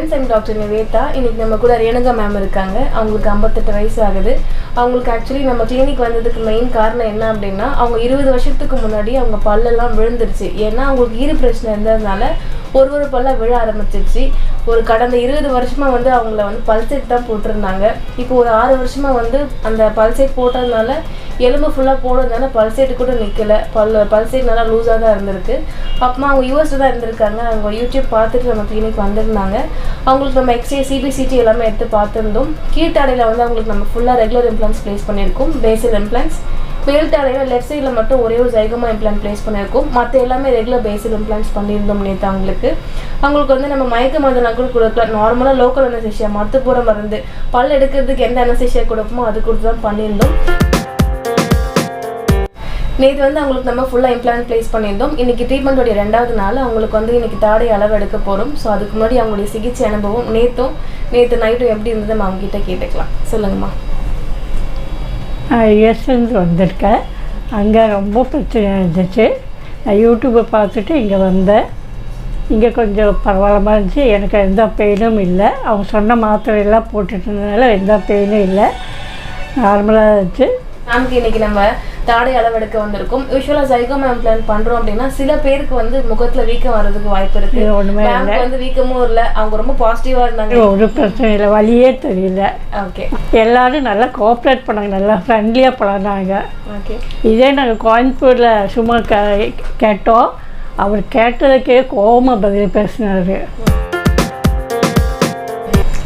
Friends and doctor Nivetha. இன்றைக்கி நம்ம கூட ரேணுகா மேம் இருக்காங்க. அவங்களுக்கு 58 வயசு ஆகுது. அவங்களுக்கு ஆக்சுவலி நம்ம கிளினிக் வந்ததுக்கு மெயின் காரணம் என்ன அப்படின்னா, அவங்க 20 வருஷத்துக்கு முன்னாடி அவங்க பல்லெல்லாம் விழுந்துருச்சு. ஏன்னா அவங்களுக்கு ஈறு பிரச்சனை இருந்ததுனால ஒரு பல்லாக விழ ஆரம்பிச்சிருச்சு. ஒரு கடந்த 20 வருஷமாக வந்து அவங்கள வந்து பல்செட் தான் போட்டிருந்தாங்க. இப்போ ஒரு 6 வருஷமாக வந்து அந்த பல்செட் போட்டதுனால எலும்பு ஃபுல்லாக போடுறதுனால பல்செட்டு கூட நிற்கலை. பல்செட் நல்லா லூஸாக தான் இருந்திருக்கு. அப்புறமா அவங்க யூஎஸில் தான் இருந்திருக்காங்க. அவங்க யூடியூப் பார்த்துட்டு நம்ம கிளினிக் வந்திருந்தாங்க. அவங்களுக்கு நம்ம எக்ஸ்ரே சிபிசிடி எல்லாமே எடுத்து பார்த்துருந்தோம். கீழ்த்தாடையில் வந்து அவங்களுக்கு நம்ம ஃபுல்லாக ரெகுலர் இம்ப்ளான்ஸ் ப்ளேஸ் பண்ணியிருக்கோம், பேசில் இம்ப்ளான்ஸ். மேல்தாடையில் லெஃப்ட் சைடில் மட்டும் ஒரே ஒரு ஜைகமா இம்ப்ளான்ட் ப்ளேஸ் பண்ணியிருக்கோம். மற்ற எல்லாமே ரெகுலர் பேசில் இம்ப்ளான்ஸ் பண்ணியிருந்தோம் நேற்று அவங்களுக்கு வந்து நம்ம மயக்க மருந்துலாம் கூட கொடுக்கலாம். நார்மலாக லோக்கல் அனஸ்தீசியா மருத்துவ மருந்து பல் எடுக்கிறதுக்கு எந்த அனஸ்தீசியா கொடுப்போமோ அது கொடுத்து தான் பண்ணியிருந்தோம். நேற்று வந்து அவங்களுக்கு நம்ம ஃபுல்லாக இம்ப்ளான்ட் ப்ளேஸ் பண்ணியிருந்தோம். இன்றைக்கி ட்ரீட்மெண்ட்டோடைய 2வது நாள். அவங்களுக்கு வந்து இன்றைக்கி தாடை அளவு எடுக்க போகிறோம். ஸோ அதுக்கு முன்னாடி அவங்களுடைய சிகிச்சை அனுபவம் நேற்று நைட்டும் எப்படி இருந்தது நம்ம அவங்ககிட்ட கேட்டுக்கலாம். சொல்லுங்கம்மா. யூஎஸ்லேருந்து வந்திருக்கேன். அங்கே ரொம்ப பிரச்சனை இருந்துச்சு. நான் யூடியூப்பை பார்த்துட்டு இங்கே வந்தேன். இங்கே கொஞ்சம் பரவாயில்லமாக இருந்துச்சு. எனக்கு எந்த பெயினும் இல்லை. அவங்க சொன்ன மாத்திரையெல்லாம் போட்டுட்டு இருந்ததுனால எந்த பெயினும் இல்லை, நார்மலாக இருந்துச்சு. நமக்கு இன்றைக்கி நம்ம தாடை அளவெடுக்க வந்திருக்கோம். யூஸ்வலாக ஜைகோமா இம்ப்ளான்ட் பண்ணுறோம் அப்படின்னா சில பேருக்கு வந்து முகத்தில் வீக்கம் வர்றதுக்கு வாய்ப்பு இருக்குது. ஒன்றுமே இல்லை, வந்து வீக்கமும் இல்லை. அவங்க ரொம்ப பாசிட்டிவாக இருந்தாங்க. ஒரு பிரச்சனை இல்லை, வழியே தெரியல. ஓகே, எல்லோரும் நல்லா கோஆப்ரேட் பண்ணாங்க, நல்லா ஃப்ரெண்ட்லியாக பழகினாங்க. ஓகே. இதே நாங்கள் கோயம்புத்தூரில் சும்மா கேட்டோம். அவர் கேட்டதுக்கே கோவமாக பதில் பேசினார்.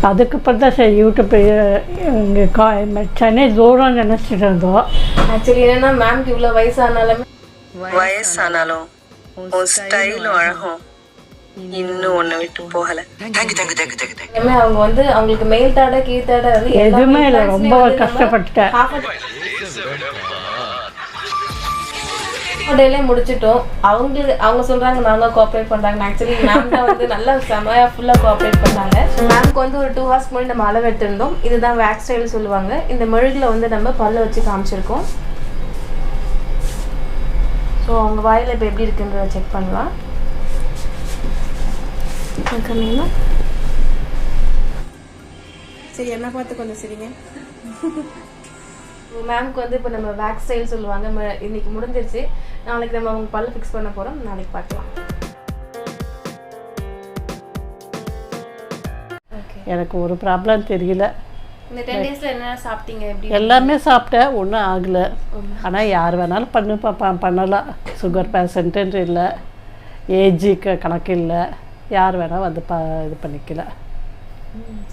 அதுக்கப்புறம் தான் சரி யூடியூப் இங்கே சென்னை தூரம் நினச்சிட்டு இருந்தோம். ஆக்சுவலி என்னன்னா மேம்க்கு இவ்வளோ வயசானாலும் உன் ஸ்டைலும் அழகும் இன்னும் ஒன்று விட்டு போகலை. அவங்க வந்து அவங்களுக்கு மேல் தாடை கீழ் தாடை எதுவுமே இல்லை, ரொம்ப கஷ்டப்பட்டுட்டேன். டேலே முடிச்சிட்டோம். அவங்க சொல்கிறாங்க நாங்கள் கோஆப்ரேட் பண்ணுறாங்க. ஆக்சுவலி மேம் தான் வந்து நல்லா செமையாக ஃபுல்லாக கோஆப்ரேட் பண்ணாங்க. மேம்க்கு வந்து ஒரு 2 hours முன்னாடி நம்ம அளவு எடுத்திருந்தோம். இதுதான் வேக்ஸ் ஸ்டைல் சொல்லுவாங்க. இந்த மெழுகில் வந்து நம்ம பல்ல வச்சு காமிச்சிருக்கோம். ஸோ அவங்க வாயில் இப்போ எப்படி இருக்குன்றத செக் பண்ணலாம். சரி, என்ன பார்த்து கொஞ்சம் சரிங்க. மேம்க்கு வந்து இப்போ நம்ம வேக்ஸ் ஸ்டைல் சொல்லுவாங்க. இன்னைக்கு முடிஞ்சிருச்சு. நாளைக்கு நம்ம அவங்க பல்ல ஃபிக்ஸ் பண்ண போகிறோம். நாளைக்கு பார்க்கலாம். எனக்கு ஒரு ப்ராப்ளம் தெரியல. இந்த 10 daysல என்ன சாப்பிட்டீங்க? எப்படி? எல்லாமே சாப்பிட்டேன், ஒன்றும் ஆகலை. ஆனால் யார் வேணாலும் பண்ணலாம். சுகர் பேஷண்ட்டு இல்லை, ஏஜுக்கு கணக்கு இல்லை, யார் வேணால் வந்து இது பண்ணிக்கலாம்.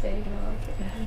சரிங்க, ஓகே.